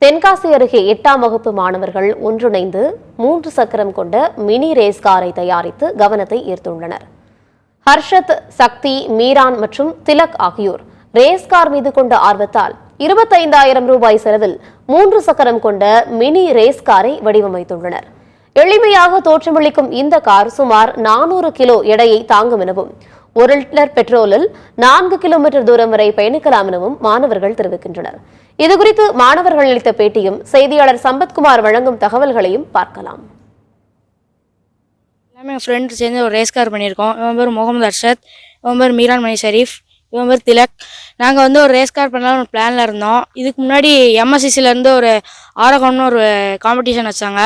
தென்காசி அருகே 8ஆம் வகுப்பு மாணவர்கள் ஒன்றிணைந்து 3 சக்கரம் கொண்ட மினி ரேஸ் காரை தயாரித்து கவனத்தை ஈர்த்துள்ளனர். ஹர்ஷத், சக்தி, மீரான் மற்றும் திலக் ஆகியோர் ரேஸ் கார் மீது கொண்ட ஆர்வத்தால் 25,000 ரூபாய் செலவில் 3 சக்கரம் கொண்ட மினி ரேஸ் காரை வடிவமைத்துள்ளனர். எளிமையாக தோற்றமளிக்கும் இந்த கார் சுமார் 400 கிலோ எடையை தாங்கும் எனவும் 1 லிட்டர் பெட்ரோலில் 4 கிலோமீட்டர் தூரம் வரை பயணிக்கலாம் எனவும் மாணவர்கள் தெரிவிக்கின்றனர். இதுகுறித்து மாணவர்கள் அளித்த பேட்டியும் செய்தியாளர் சம்பத்குமார் வழங்கும் தகவல்களையும் பார்க்கலாம். எல்லாமே எங்கள் ஃப்ரெண்டு சேர்ந்து ஒரு ரேஸ் கார் பண்ணியிருக்கோம். இவன் பேர் முகமது ஹர்ஷத், இவன் பேர் மீரான் மணி ஷரீஃப், இவன் பேர் திலக். நாங்கள் ஒரு ரேஸ் கார் பண்ணலாம் ஒரு பிளானில் இருந்தோம். இதுக்கு முன்னாடி எம்எஸ்சிசிலேருந்து ஒரு ஆரகம்னு ஒரு காம்படிஷன் வச்சாங்க.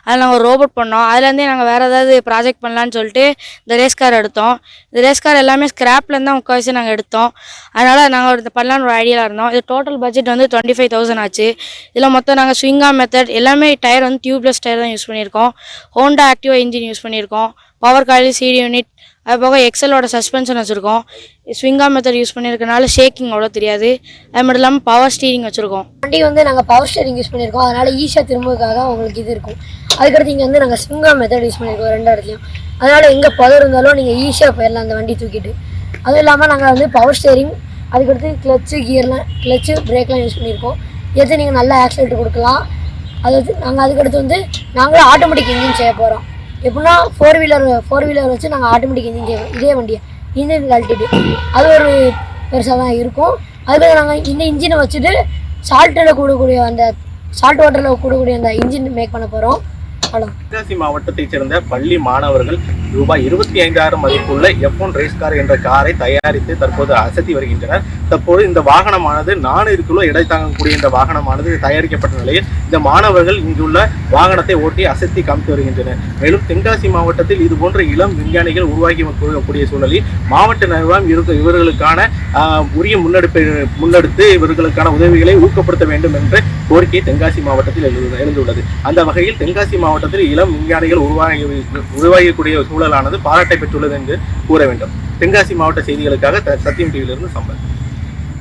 அதில் நாங்கள் ஒரு ரோபோட் பண்ணோம். அதுலேருந்தே நாங்கள் வேறு ஏதாவது ப்ராஜெக்ட் பண்ணலான்னு சொல்லிட்டு இந்த ரேஸ் கார் எடுத்தோம். இந்த ரேஸ் கார் எல்லாமே ஸ்க்ராப்லேருந்து தான் முக்கால்வாசி நாங்கள் எடுத்தோம். அதனால் நாங்கள் பண்ணலான்னு ஒரு ஐடியாவில் இருந்தோம். இது டோட்டல் பட்ஜெட் 25,000 ஆச்சு. இதில் மொத்தம் நாங்கள் ஸ்விங்கா மெத்தட் எல்லாமே டயர் டியூப்லெஸ் டயர் தான் யூஸ் பண்ணியிருக்கோம். ஹோண்டா ஆக்டிவா இன்ஜின் யூஸ் பண்ணியிருக்கோம். பவர் காயில் சிடி யூனிட், அது போக எக்ஸலோட சஸ்பென்ஷன் வச்சுருக்கோம். ஸ்விங்கா மெத்தட் யூஸ் பண்ணியிருக்கனால ஷேக்கிங் அவ்வளோ தெரியாது. அது மட்டும் இல்லாமல் பவர் ஸ்டீரிங் வச்சுருக்கோம். வண்டி நாங்கள் பவர் ஸ்டீரிங் யூஸ் பண்ணியிருக்கோம். அதனால் ஈஸியாக திரும்புறதுக்காக உங்களுக்கு இது இருக்கும். அதுக்கடுத்து இங்கே நாங்கள் ஸ்விங்கா மெத்தட் யூஸ் பண்ணியிருக்கோம் 2 இடத்துலையும். அதனால் எங்கே பதர் இருந்தாலும் நீங்கள் ஈஸியாக போயிடலாம் அந்த வண்டி தூக்கிட்டு. அதுவும் இல்லாமல் நாங்கள் பவர் ஸ்டீரிங், அதுக்கடுத்து கிளச்சு பிரேக்லாம் யூஸ் பண்ணியிருக்கோம். எது நீங்கள் நல்லா ஆக்சிலேட்டர் கொடுக்கலாம். நாங்கள் அதுக்கடுத்து நாங்களே ஆட்டோமேட்டிக் இன்ஜின் செய்ய போகிறோம். எப்படின்னா ஃபோர் வீலர் வச்சு நாங்கள் ஆட்டோமேட்டிக் இன்ஜின் செய்வோம். இதே வண்டியை இன்ஜின் கழட்டிட்டு அது ஒரு பெருசாக தான் இருக்கும். அதுக்கு நாங்கள் இந்த இன்ஜினை வச்சுட்டு சால்ட் வாட்டரில் கூடக்கூடிய அந்த இன்ஜின் மேக் பண்ண போகிறோம். தென்காசி மாவட்டத்தைச் சேர்ந்த பள்ளி மாணவர்கள் ரூபாய் 25,000 மதிப்புள்ள F1 ரேஸ் கார் என்ற காரை தயாரித்து தற்போது அசத்தி வருகின்றனர். தற்போது இந்த வாகனமானது 400 கிலோ எடை தாங்கக்கூடிய இந்த வாகனமானது தயாரிக்கப்பட்ட நிலையில் இந்த மாணவர்கள் இங்குள்ள வாகனத்தை ஓட்டி அசத்தி காமித்து வருகின்றனர். மேலும் தென்காசி மாவட்டத்தில் இதுபோன்ற இளம் விஞ்ஞானிகள் உருவாகி கூடிய சூழலில் மாவட்ட நிர்வாகம் இவர்களுக்கான உரிய முன்னெடுத்து இவர்களுக்கான உதவிகளை ஊக்கப்படுத்த வேண்டும் என்ற கோரிக்கை தென்காசி மாவட்டத்தில் எழுந்துள்ளது. அந்த வகையில் தென்காசி மாவட்டத்தில் இளம் விஞ்ஞானிகள் உருவாகக்கூடிய சூழலானது பாராட்டை பெற்றுள்ளது என்று கூற வேண்டும். தென்காசி மாவட்ட செய்திகளுக்காக சத்தியம் டிவியிலிருந்து சம்பத்.